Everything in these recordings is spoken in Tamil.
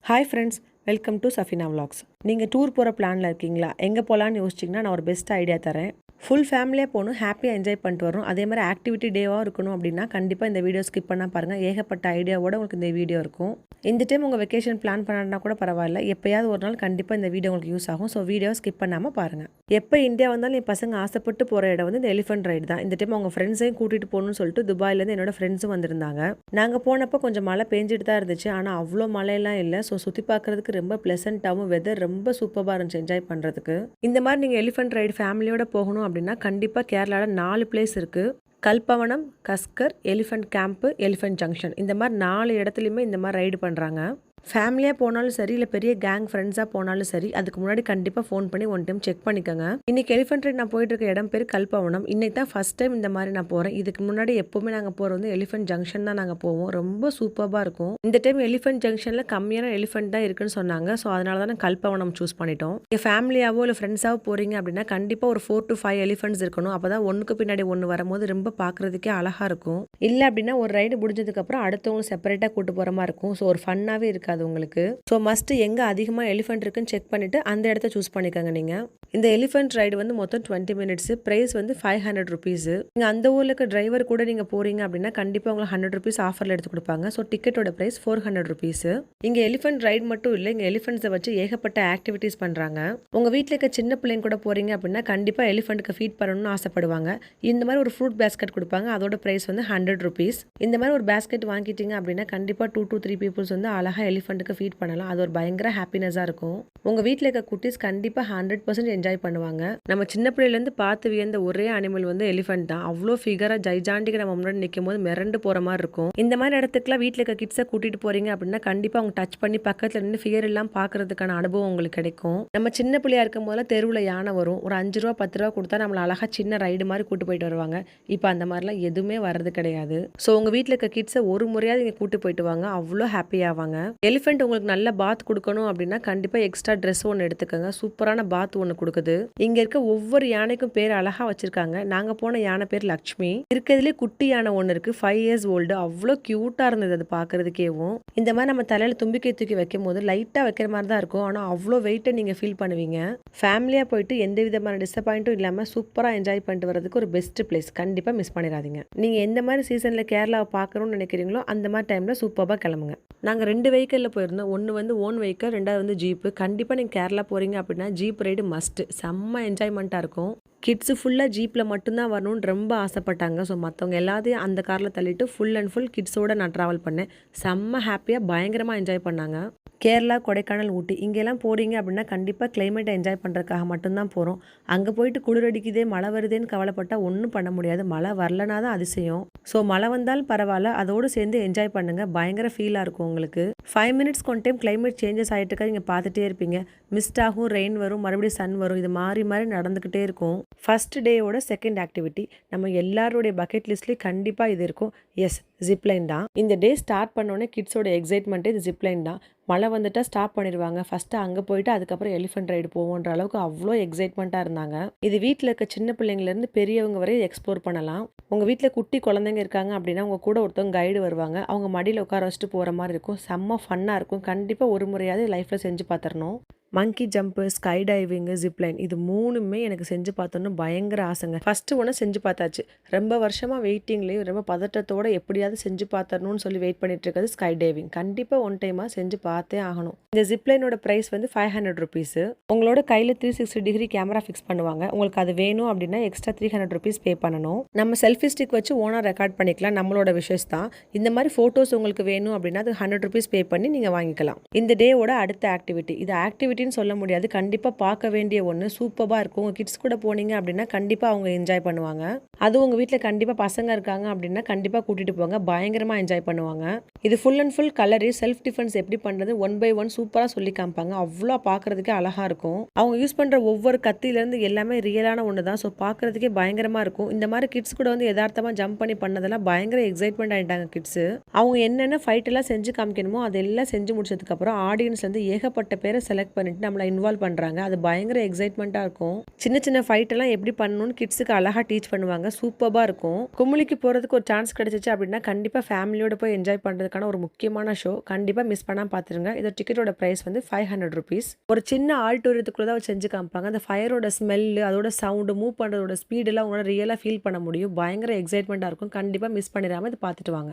Hi friends, welcome to Safina vlogs. நீங்கள் டூர் போகிற பிளானில் இருக்கீங்களா? எங்கே போகலான்னு யோசிச்சிங்கன்னா நான் ஒரு பெஸ்ட் ஐடியா தரேன். ஃபுல் ஃபேமிலியாக போகணும், ஹாப்பியாக என்ஜாய் பண்ணிட்டு வரணும். அதே மாதிரி ஆக்டிவிட்டி டேவாக இருக்கணும் அப்படின்னா கண்டிப்பாக இந்த வீடியோ ஸ்கிப் பண்ணால் பாருங்கள். ஏகப்பட்ட ஐடியாவோட உங்களுக்கு இந்த வீடியோ இருக்கும். இந்த டைம் உங்கள் வெக்கேஷன் பிளான் பண்ணான்னா கூட பரவாயில்ல, எப்போயாவது ஒரு நாள் கண்டிப்பாக இந்த வீடியோ உங்களுக்கு யூஸ் ஆகும். ஸோ வீடியோ ஸ்கிப் பண்ணாமல் பாருங்கள். எப்போ இந்தியா வந்தாலும் என் பசங்க ஆசைப்பட்டு போகிற இடம் வந்து இந்த எலிஃபென்ட் ரைடு தான். இந்த டைம் அவங்க ஃப்ரெண்ட்ஸையும் கூட்டிகிட்டு போகணும்னு சொல்லிட்டு துபாயிலேருந்து என்னோட ஃப்ரெண்ட்ஸும் வந்திருந்தாங்க. நாங்கள் போனப்போ கொஞ்சம் மழை பெஞ்சிட்டு தான் இருந்துச்சு, ஆனால் அவ்வளோ மழையெல்லாம் இல்லை. ஸோ சுற்றி பார்க்குறதுக்கு ரொம்ப ப்ளசண்ட்டாகவும் வெதர் ரொம்ப சூப்பராக இருந்துச்சு என்ஜாய் பண்ணுறதுக்கு. இந்த மாதிரி நீங்கள் எலிஃபென்ட் ரைடு ஃபேமிலியோட போகணும் அப்படின்னா கண்டிப்பாக கேரளாவில் 4 பிளேஸ் இருக்குது. கல்பவனம், கஸ்கர், எலிஃபென்ட் கேம்ப்பு, எலிஃபென்ட் ஜங்ஷன். இந்த மாதிரி 4 இடத்துலையுமே இந்த மாதிரி ரைடு பண்ணுறாங்க. ஃபேமிலியாக போனாலும் சரி, இல்லை பெரிய கேங் ஃப்ரெண்ட்ஸாக போனாலும் சரி, அதுக்கு முன்னாடி கண்டிப்பாக ஃபோன் பண்ணி ஒன் டைம் செக் பண்ணிக்கோங்க. இன்றைக்கி எலிஃபென்ட் ரைட் நான் போயிட்டு இருக்க இடம் பேர் கல்பவனம். இன்றைக்கி தான் ஃபஸ்ட் டைம் இந்த மாதிரி நான் போகிறேன். இதுக்கு முன்னாடி எப்போவுமே நாங்கள் போகிறது வந்து எலிஃபென்ட் ஜங்ஷன் தான் நாங்கள் போவோம். ரொம்ப சூப்பராக இருக்கும். இந்த டைம் எலிஃபென்ட் ஜங்ஷனில் கம்மியான எலிஃபென்ட் தான் இருக்குன்னு சொன்னாங்க. ஸோ அதனால தான் நான் கல்பவனம் சூஸ் பண்ணிட்டோம். நீங்கள் ஃபேமிலியாவோ இல்லை ஃப்ரெண்ட்ஸாவோ போகிறீங்க அப்படின்னா கண்டிப்பாக ஒரு 4 to 5 எலிஃபென்ட்ஸ் இருக்கணும். அப்போ தான் ஒன்றுக்கு பின்னாடி ஒன்று வரும்போது ரொம்ப பார்க்குறதுக்கே அழகாக இருக்கும். இல்லை அப்படின்னா ஒரு ரைடு முடிஞ்சதுக்கப்புறம் அடுத்தவங்க செப்பரேட்டாக கூட்டு போகிற மாதிரி இருக்கும். ஸோ ஒரு ஃபன்னாகவே இருக்காது உங்களுக்கு. ஸோ மஸ்ட்டு எங்கே அதிகமாக எலிஃபென்ட் இருக்குன்னு செக் பண்ணிவிட்டு அந்த இடத்த சூஸ் பண்ணிக்கோங்க. நீங்கள் இந்த எலிஃபென்ட் ரைடு வந்து மொத்தம் 20 minutes. ப்ரைஸ் வந்து 500 rupees. நீங்கள் அந்த ஊரில் இருக்க டிரைவர் கூட நீங்கள் போகிறீங்க அப்படின்னா கண்டிப்பாக உங்களுக்கு 100 rupees ஆஃபரில் எடுத்து கொடுப்பாங்க. ஸோ டிக்கெட்டோட ப்ரைஸ் 400 rupees. இங்கே எலிஃபென்ட் ரைடு மட்டும் இல்லை, இங்கே எலிஃபென்ட்ஸை வச்சு ஏகப்பட்ட ஆக்டிவிட்டீஸ் பண்ணுறாங்க. உங்கள் வீட்டில் இருக்க சின்ன பிள்ளைங்க கூட போகிறீங்க அப்படின்னா கண்டிப்பாக எலிஃபென்ட்டுக்கு ஃபீட் பண்ணணும்னு ஆசைப்படுவாங்க. இந்த மாதிரி ஒரு ஃப்ரூட் பேஸ்கெட் கொடுப்பாங்க. அதோட ப்ரைஸ் வந்து 100 rupees. இந்த மாதிரி ஒரு பேஸ்கெட் வாங்கிட்டீங்க அப்படின்னா கண்டிப்பாக 2 to 3 people வந்து அழகாக எலிஃபென்ட்டுக்கு ஃபீட் பண்ணலாம். அது ஒரு பயங்கர ஹாப்பினஸாக இருக்கும். உங்கள் வீட்டில் இருக்க குட்டீஸ் கண்டிப்பாக 100% என்ஜாய் பண்ணுவாங்க. நம்ம சின்ன பிள்ளையிலேருந்து பார்த்து வியந்த ஒரே அனிமல் வந்து எலிஃபென்ட் தான். அவ்வளோ ஃபிகராக ஜைஜாண்டிக்கு நம்ம முன்னாடி நிற்கும் போது மிரண்டு போகிற மாதிரி இருக்கும். இந்த மாதிரி இடத்துக்குலாம் வீட்டில் இருக்க கிட்ஸை கூட்டிகிட்டு போகிறீங்க அப்படின்னா கண்டிப்பாக அவங்க டச் பண்ணி பக்கத்தில் நின்று ஃபிகர் எல்லாம் பார்க்கறதுக்கான அனுபவம் உங்களுக்கு கிடைக்கும். நம்ம சின்ன பிள்ளையா இருக்கும் போதெல்லாம் தெருவில் யானை வரும். ஒரு 5 ரூபா 10 ரூபா கொடுத்தா நம்மளை அழகாக சின்ன ரைடு மாதிரி கூட்டு போயிட்டு வருவாங்க. இப்போ அந்த மாதிரிலாம் எதுவுமே வர்றது கிடையாது. ஸோ உங்கள் வீட்டில் இருக்க கிட்ஸை ஒரு முறையாவது இங்கே கூட்டு போயிட்டு வாங்க, அவ்வளோ ஹாப்பியாவாங்க. எலிஃபென்ட் உங்களுக்கு நல்ல பாத் கொடுக்கணும் அப்படின்னா கண்டிப்பாக எக்ஸ்ட்ரா ட்ரெஸ் ஒன்று எடுத்துக்கோங்க. சூப்பரான பாத் ஒன்று கொடுக்குது. இங்கே இருக்க ஒவ்வொரு யானைக்கும் பேர் அழகாக வச்சிருக்காங்க. நாங்கள் போன யானை பேர் லக்ஷ்மி. இருக்கிறதுலே குட்டி யானை ஒன்று இருக்குது, 5 years old. அவ்வளோ க்யூட்டாக இருந்தது அது பார்க்குறதுக்கேவும். இந்த மாதிரி நம்ம தலையில் தும்பிக்கை தூக்கி வைக்கும் போது லைட்டாக வைக்கிற மாதிரி தான் இருக்கும், ஆனால் அவ்வளோ வெயிட்டை நீங்கள் ஃபீல் பண்ணுவீங்க. ஃபேமிலியாக போயிட்டு எந்த விதமான டிசப்பாயிண்ட்டும் இல்லாமல் சூப்பராக என்ஜாய் பண்ணிட்டு வரதுக்கு ஒரு பெஸ்ட் பிளேஸ். கண்டிப்பாக மிஸ் பண்ணிடாதீங்க. நீங்கள் எந்த மாதிரி சீசனில் கேரளாவை பார்க்கணும்னு நினைக்கிறீங்களோ அந்த மாதிரி டைமில் சூப்பராக கிளம்புங்க. நாங்கள் 2 வெஹிக்கிளில் போயிருந்தோம். ஒன்று வந்து ஓன் வெஹிக்கிள், 2வது வந்து ஜீப்பு. கண்டிப்பாக நீங்கள் கேரளா போகிறீங்க அப்படின்னா ஜீப் ரைடு மஸ்ட்டு. செம்ம என்ஜாய்மெண்ட்டாக இருக்கும். கிட்ஸு ஃபுல்லாக ஜீப்பில் மட்டும்தான் வரணும்னு ரொம்ப ஆசைப்பட்டாங்க. ஸோ மற்றவங்க எல்லாத்தையும் அந்த காரில் தள்ளிட்டு ஃபுல் அண்ட் ஃபுல் கிட்ஸோடு நான் ட்ராவல் பண்ணேன். செம்ம ஹாப்பியாக பயங்கரமாக என்ஜாய் பண்ணாங்க. கேரளா, கொடைக்கானல், ஊட்டி இங்கெல்லாம் போகிறீங்க அப்படின்னா கண்டிப்பாக கிளைமேட்டை என்ஜாய் பண்ணுறதுக்காக மட்டும்தான் போகிறோம். அங்கே போயிட்டு குளிர் அடிக்குதே மழை வருதேன்னு கவலைப்பட்டால் ஒன்றும் பண்ண முடியாது. மழை வரலனா தான் அதிசயம். ஸோ மழை வந்தாலும் பரவாயில்ல, அதோடு சேர்ந்து என்ஜாய் பண்ணுங்கள். பயங்கர ஃபீலாக இருக்கும் உங்களுக்கு. 5 minutes one time climate changes ஆகிட்டு இருக்கா நீங்கள் பார்த்துட்டே இருப்பீங்க. மிஸ்ட் ஆகும், ரெயின் வரும், மறுபடியும் சன் வரும். இது மாறி மாறி நடந்துக்கிட்டே இருக்கும். ஃபர்ஸ்ட் டேயோட செகண்ட் ஆக்டிவிட்டி நம்ம எல்லாருடைய பக்கெட் லிஸ்ட்லேயும் கண்டிப்பாக இது இருக்கும். எஸ், ஜிப்லைன் தான். இந்த டே ஸ்டார்ட் பண்ணோடனே கிட்ஸோட எக்ஸைட்மெண்ட்டே இது ஜிப்லைன் தான். மழை வந்துட்டால் ஸ்டாப் பண்ணிடுவாங்க. ஃபஸ்ட்டு அங்கே போயிட்டு அதுக்கப்புறம் எலிஃபென்ட் ரைடு போவோன்ற அளவுக்கு அவ்வளோ எக்ஸைட்மெண்ட்டாக இருந்தாங்க. இது வீட்டில் இருக்க சின்ன பிள்ளைங்கலேருந்து பெரியவங்க வரை எக்ஸ்ப்ளோர் பண்ணலாம். உங்கள் வீட்டில் குட்டி குழந்தைங்க இருக்காங்க அப்படின்னா உங்கள் கூட ஒருத்தவங்க கைடு வருவாங்க. அவங்க மடியில் உட்கார வச்சுட்டு போகிற மாதிரி இருக்கும். செம்ம ஃபன்னாக இருக்கும். கண்டிப்பாக ஒரு முறையாவது லைஃப்பில் செஞ்சு பார்த்துடணும். மங்கி ஜம்ப்பு, ஸ்கை டைவிங்கு, ஜிப்லைன் இது 3மே எனக்கு செஞ்சு பார்த்தோன்னு பயங்கர ஆசைங்க. ஃபஸ்ட்டு ஒன்று செஞ்சு பார்த்தாச்சு. ரொம்ப வருஷமாக வெயிட்டிங்லேயும் ரொம்ப பதட்டத்தோடு எப்படியாவது செஞ்சு பார்த்தரணும்னு சொல்லி வெயிட் பண்ணிட்டு இருக்கிறது ஸ்கை டைவிங். கண்டிப்பாக ஒன் டைமாக செஞ்சு பார்த்தே ஆகணும். இந்த ஜிப்லைனோட ப்ரைஸ் வந்து 500 rupees. உங்களோட கையில் 360 degree கேமரா ஃபிக்ஸ் பண்ணுவாங்க. உங்களுக்கு அது வேணும் அப்படின்னா எக்ஸ்ட்ரா 300 rupees பே பண்ணணும். நம்ம செல்ஃபி ஸ்டிக் வச்சு ஓனாக ரெக்கார்ட் பண்ணிக்கலாம், நம்மளோட விஷஸ் தான். இந்த மாதிரி ஃபோட்டோஸ் உங்களுக்கு வேணும் அப்படின்னா அது 100 rupees பே பண்ணி நீங்கள் வாங்கிக்கலாம். இந்த டேவோட அடுத்த ஆக்டிவிட்டி, இது ஆக்டிவிட்டி சொல்ல முடியாது, கண்டிப்பாக பார்க்க வேண்டிய ஒன்று. சூப்பராக இருக்கும். உங்கள் கிட்ஸ் கூட போனீங்க அப்படின்னா கண்டிப்பாக அவங்க என்ஜாய் பண்ணுவாங்க. அதுவும் உங்கள் வீட்டில் கண்டிப்பாக பசங்க இருக்காங்க அப்படின்னா கண்டிப்பாக கூட்டிகிட்டு போங்க. பயங்கரமாக என்ஜாய் பண்ணுவாங்க. இது full and full colour, self defence எப்படி பண்ணுறது 1 by 1 சூப்பராக சொல்லி காமிப்பாங்க. அவ்வளோ பார்க்குறதுக்கே அழகாக இருக்கும். அவங்க யூஸ் பண்ணுற ஒவ்வொரு கத்திலேருந்து எல்லாமே ரியலான ஒன்று தான். ஸோ பார்க்குறதுக்கே பயங்கரமாக இருக்கும். இந்த மாதிரி கிட்ஸ் கூட வந்து யதார்த்தமாக ஜம்ப் பண்ணி பண்ணதெல்லாம் பயங்கர எக்ஸைட்மெண்ட் ஆகிட்டாங்க கிட்ஸு. அவங்க என்னென்ன ஃபைட்டெல்லாம் செஞ்சு காமிக்கணுமோ அதெல்லாம் செஞ்சு முடிச்சதுக்கப்புறம் ஆடியன்ஸ்லேருந்து ஏகப்பட்ட பேரை செலக்ட் பண்ணி பண்ணிட்டு நம்மளை இன்வால்வ் பண்ணுறாங்க. அது பயங்கர எக்ஸைட்மெண்ட்டாக இருக்கும். சின்ன சின்ன ஃபைட் எல்லாம் எப்படி பண்ணணும்னு கிட்ஸுக்கு அழகாக டீச் பண்ணுவாங்க. சூப்பராக இருக்கும். குமுளிக்கு போகிறதுக்கு ஒரு சான்ஸ் கிடைச்சிச்சு அப்படின்னா கண்டிப்பாக ஃபேமிலியோட போய் என்ஜாய் பண்ணுறதுக்கான ஒரு முக்கியமான ஷோ. கண்டிப்பாக மிஸ் பண்ணாமல் பார்த்துருங்க. இதோட டிக்கெட்டோட ப்ரைஸ் வந்து 500 rupees. ஒரு சின்ன ஆல்டோரியத்துக்குள்ளே தான் செஞ்சு காமிப்பாங்க. அந்த ஃபயரோட ஸ்மெல்லு, அதோட சவுண்டு, மூவ் பண்ணுறதோட ஸ்பீடெல்லாம் உங்களால் ரியலாக ஃபீல் பண்ண முடியும். பயங்கர எக்ஸைட்மெண்ட்டாக இருக்கும். கண்டிப்பாக மிஸ் பண்ணிடாமல் இது பார்த்துட்டு வாங்க.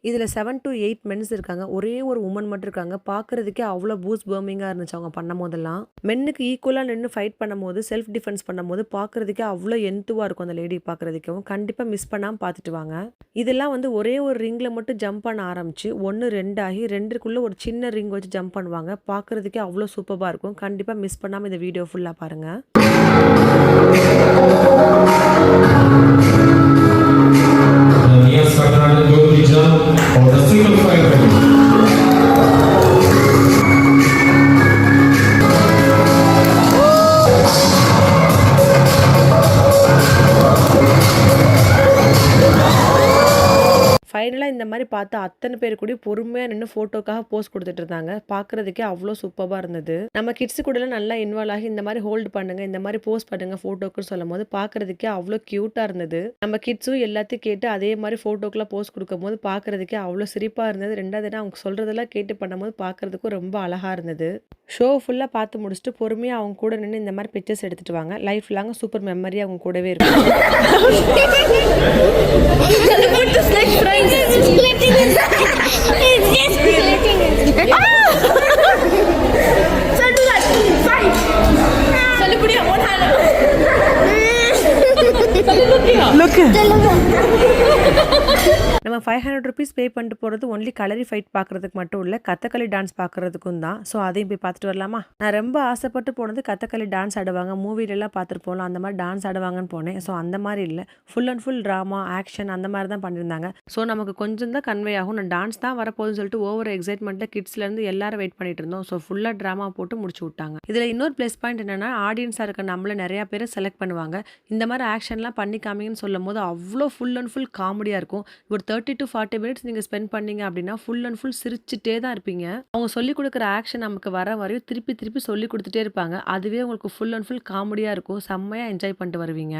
இதில் 7 to 8 மென்ஸ் இருக்காங்க. ஒரே ஒரு உமன் மட்டும் இருக்காங்க. பார்க்குறதுக்கே அவ்வளோ பூஸ் பர்மிங்காக இருந்துச்சு அவங்க பண்ணும் போதெல்லாம். மென்னுக்கு ஈக்குவலாக நின்று ஃபைட் பண்ணும்போது, செல்ஃப் டிஃபென்ஸ் பண்ணும்போது பார்க்குறதுக்கே அவ்வளோ எந்துவாக இருக்கும் அந்த லேடி பார்க்குறதுக்கும். கண்டிப்பாக மிஸ் பண்ணாமல் பார்த்துட்டு வாங்க. இதெல்லாம் வந்து ஒரே ஒரு ரிங்கில் மட்டும் ஜம்ப் பண்ண ஆரம்பிச்சு 1 2 ஆகி 2க்குள்ளே ஒரு சின்ன ரிங் வச்சு ஜம்ப் பண்ணுவாங்க. பார்க்குறதுக்கே அவ்வளோ சூப்பராக இருக்கும். கண்டிப்பாக மிஸ் பண்ணாமல் இந்த வீடியோ ஃபுல்லாக பாருங்கள். Or the single file ஃபைனலாக இந்த மாதிரி பார்த்து அத்தனை பேர் கூட பொறுமையாக நின்று ஃபோட்டோக்காக போஸ்ட் கொடுத்துட்டு இருந்தாங்க. பார்க்குறதுக்கே அவ்வளோ சூப்பராக இருந்தது. நம்ம கிட்ஸு கூடலாம் நல்லா இன்வால்வ் ஆகி இந்த மாதிரி ஹோல்டு பண்ணுங்க, இந்த மாதிரி போஸ்ட் பண்ணுங்க ஃபோட்டோக்குன்னு சொல்லும் போது பார்க்குறதுக்கே அவ்வளோ க்யூட்டாக இருந்தது. நம்ம கிட்ஸும் எல்லாத்தையும் கேட்டு அதே மாதிரி ஃபோட்டோக்கெலாம் போஸ்ட் கொடுக்கும் போது பார்க்குறதுக்கே அவ்வளோ சிரிப்பாக இருந்தது. ரெண்டாவது அவங்க சொல்கிறதெல்லாம் கேட்டு பண்ணும்போது பார்க்குறதுக்கும் ரொம்ப அழகாக இருந்தது. ஷோ ஃபுல்லாக பார்த்து முடிச்சுட்டு பொறுமையாக அவங்க கூட நின்று இந்த மாதிரி பிக்சர்ஸ் எடுத்துகிட்டு வாங்க. லைஃப் லாங் சூப்பர் மெமரி அவங்க கூடவே இருக்கும். நம்ம 500 rupees பே பண்ணிட்டு போகிறது ஒன்லி கலரி ஃபைட் பார்க்குறதுக்கு மட்டும் இல்லை, கதகளி டான்ஸ் பார்க்குறதுக்கும் தான். ஸோ அதையும் போய் பார்த்துட்டு வரலாமா? நான் ரொம்ப ஆசைப்பட்டு போனது கதகளி டான்ஸ் ஆடுவாங்க, மூவிலெல்லாம் பார்த்துட்டு போகலாம், அந்த மாதிரி டான்ஸ் ஆடுவாங்கன்னு போனேன். ஸோ அந்த மாதிரி இல்லை, full and full drama, action அந்த மாதிரி தான் பண்ணியிருந்தாங்க. ஸோ நமக்கு கொஞ்சம் தான் கன்வே ஆகும். நான் டான்ஸ் தான் வரப்போகுதுன்னு சொல்லிட்டு ஓவர் எக்ஸைட்மெண்ட்டில் கிட்ஸ்லேருந்து எல்லாரும் வெயிட் பண்ணிட்டு இருந்தோம். ஸோ ஃபுல்லாக ட்ராமா போட்டு முடிச்சு விட்டாங்க. இதில் இன்னொரு ப்ளஸ் பாயிண்ட் என்னென்னா, ஆடியன்ஸாக இருக்க நம்மள நிறையா பேர் செலக்ட் பண்ணுவாங்க. இந்த மாதிரி ஆக்ஷன்லாம் பண்ணி காமிங்கன்னு சொல்லும் போது அவ்வளோ ஃபுல் அண்ட் ஃபுல் காமெடியாக இருக்கும். ஒரு 30 to 40 minutes நீங்கள் ஸ்பெண்ட் பண்ணீங்க அப்படின்னா ஃபுல் அண்ட் ஃபுல் சிரிச்சுட்டே தான் இருப்பீங்க. அவங்க சொல்லிக் கொடுக்குற ஆக்ஷன் நமக்கு வர வரையும் திருப்பி திருப்பி சொல்லி கொடுத்துட்டே இருப்பாங்க. அதுவே உங்களுக்கு ஃபுல் அண்ட் ஃபுல் காமெடியாக இருக்கும். செம்மையாக என்ஜாய் பண்ணிட்டு வருவீங்க.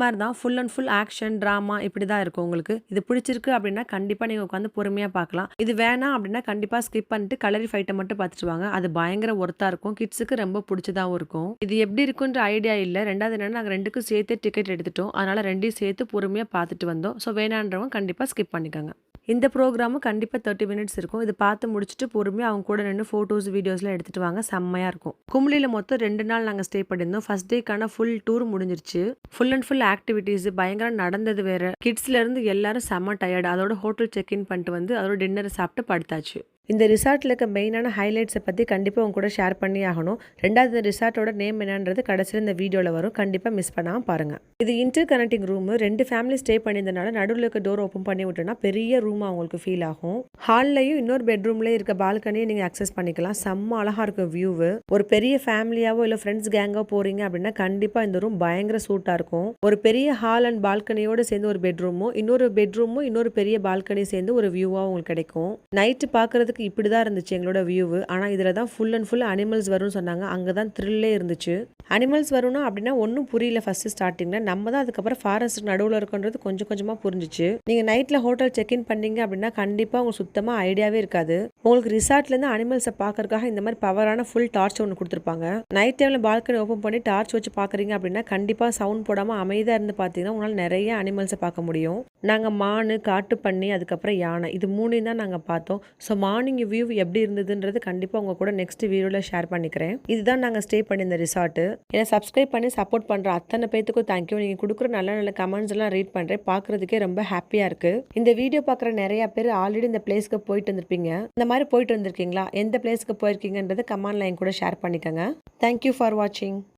மாதிரி தான் full and full action drama இப்படி தான் இருக்கும் உங்களுக்கு. இது பிடிச்சிருக்கு அப்படின்னா கண்டிப்பாக நீங்கள் உட்காந்து பொறுமையாக பார்க்கலாம். இது வேணாம் அப்படின்னா கண்டிப்பாக ஸ்கிப் பண்ணிட்டு கலரி ஃபைட்டை மட்டும் பார்த்துட்டு வாங்க. அது பயங்கர ஒர்த்தாக இருக்கும். கிட்ஸுக்கு ரொம்ப பிடிச்சதாகவும் இருக்கும். இது எப்படி இருக்குன்ற ஐடியா இல்லை. ரெண்டாவது என்னன்னா நாங்கள் ரெண்டுக்கும் சேர்த்து டிக்கெட் எடுத்துட்டோம். அதனால் ரெண்டையும் சேர்த்து பொறுமையாக பார்த்துட்டு வந்தோம். ஸோ வேணான்றவங்க கண்டிப்பாக ஸ்கிப் பண்ணிக்கோங்க. இந்த ப்ரோக்ராமும் கண்டிப்பாக 30 மினிட்ஸ் இருக்கும். இது பார்த்து முடிச்சுட்டு பொறுமையாக அவங்க கூட நின்று ஃபோட்டோஸ் வீடியோஸ்லாம் எடுத்துகிட்டு வாங்க. செம்மையாக இருக்கும். கும்ளியில் மொத்தம் 2 நாள் நாங்கள் ஸ்டே பண்ணியிருந்தோம். ஃபர்ஸ்ட் டேக்கான ஃபுல் டூர் முடிஞ்சிருச்சு. ஃபுல் அண்ட் ஃபுல் ஆக்டிவிட்டீஸ் பயங்கரம் நடந்தது வேறு. கிட்ஸ்லேருந்து எல்லாரும் செம்ம டயர்டு. அதோட ஹோட்டல் செக்இன் பண்ணிட்டு வந்து அதோட டின்னரை சாப்பிட்டு படுத்தாச்சு. இந்த ரிசார்ட்டில் இருக்க மெயினான ஹைலைட்ஸை பற்றி கண்டிப்பாக உங்க கூட ஷேர் பண்ணி ஆகணும். ரெண்டாவது இந்த ரிசார்ட்டோட நேம் என்னன்றது கடைசியில் இந்த வீடியோவில் வரும். கண்டிப்பாக மிஸ் பண்ணாமல் பாருங்கள். இது interconnecting room. 2 family stay பண்ணியிருந்தனால நடுவில் இருக்க டோர் ஓப்பன் பண்ணி விட்டோன்னா பெரிய ரூமாக அவங்களுக்கு ஃபீல் ஆகும். ஹால்லையும் இன்னொரு பெட்ரூம்லேயும் இருக்க பால்கனியை நீங்கள் அக்சஸ் பண்ணிக்கலாம். செம்ம அழகாக இருக்கும் வியூவு. ஒரு பெரிய ஃபேமிலியாவோ இல்லை ஃப்ரெண்ட்ஸ் கேங்கோ போகிறீங்க அப்படின்னா கண்டிப்பாக இந்த ரூம் பயங்கர சூட்டாக இருக்கும். ஒரு பெரிய ஹால் அண்ட் பால்கனியோடு சேர்ந்து ஒரு பெட்ரூமும் இன்னொரு பெரிய பால்கனி சேர்ந்து ஒரு வியூவாக உங்களுக்கு கிடைக்கும். நைட்டு பார்க்குறதுக்கு இப்படி தான் இருந்துச்சு எங்களோட வியூவு. ஆனால் இதில் தான் ஃபுல் அண்ட் ஃபுல் அனிமல்ஸ் வரும்னு சொன்னாங்க. அங்கே தான் த்ரில்லே இருந்துச்சு. அனிமல்ஸ் வரும்னா அப்படின்னா ஒன்றும் புரியல ஃபர்ஸ்ட் ஸ்டார்டிங்கில். நம்ம தான் அதுக்கப்புறம் ஃபாரஸ்ட் நடுவில் இருக்குன்றது கொஞ்சம் கொஞ்சமாக புரிஞ்சிச்சு. நீங்கள் நைட்டில் ஹோட்டல் செக்இன் பண்ணீங்க அப்படின்னா கண்டிப்பாக உங்களுக்கு சுத்தமாக ஐடியாவே இருக்காது. உங்களுக்கு ரிசார்ட்லேருந்து அனிமல்ஸை பார்க்கறதுக்காக இந்த மாதிரி பவரான ஃபுல் டார்ச் ஒன்று கொடுத்துருப்பாங்க. நைட் டைமில் பால்கனி ஓப்பன் பண்ணி டார்ச் வச்சு பார்க்குறீங்க அப்படின்னா கண்டிப்பாக சவுண்ட் போடாமல் அமைதியாக இருந்து பார்த்தீங்கன்னா உங்களால் நிறைய அனிமல்ஸை பார்க்க முடியும். நாங்கள் மான், காட்டு பன்னி, அதுக்கப்புறம் யானை, இது 3 தான் நாங்கள் பார்த்தோம். ஸோ மார்னிங் வியூ எப்படி இருந்ததுன்றது கண்டிப்பாக உங்கள் கூட நெக்ஸ்ட் வீடியோவில் ஷேர் பண்ணிக்கிறேன். இதுதான் நாங்கள் ஸ்டே பண்ணி இந்த ரிசார்ட்டு. என்னை சப்ஸ்கிரைப் பண்ணி சப்போர்ட் பண்ணுற அத்தனை பேத்துக்கும் தேங்க்யூ. நீங்கள் கொடுக்குற நல்ல நல்ல கமெண்ட்ஸ் எல்லாம் ரீட் பண்ணுறேன். பார்க்குறதுக்கே ரொம்ப ஹாப்பியாக இருக்குது. இந்த வீடியோ பார்க்குற நிறைய பேர் ஆல்ரெடி இந்த பிளேஸ்க்கு போயிட்டு வந்திருப்பீங்க. இந்த மாதிரி போயிட்டு வந்திருக்கீங்களா? எந்த பிளேஸ்க்கு போயிருக்கீங்கன்றது கமெண்ட்ல என் கூட ஷேர் பண்ணிக்கோங்க. தேங்க்யூ ஃபார் வாட்சிங்.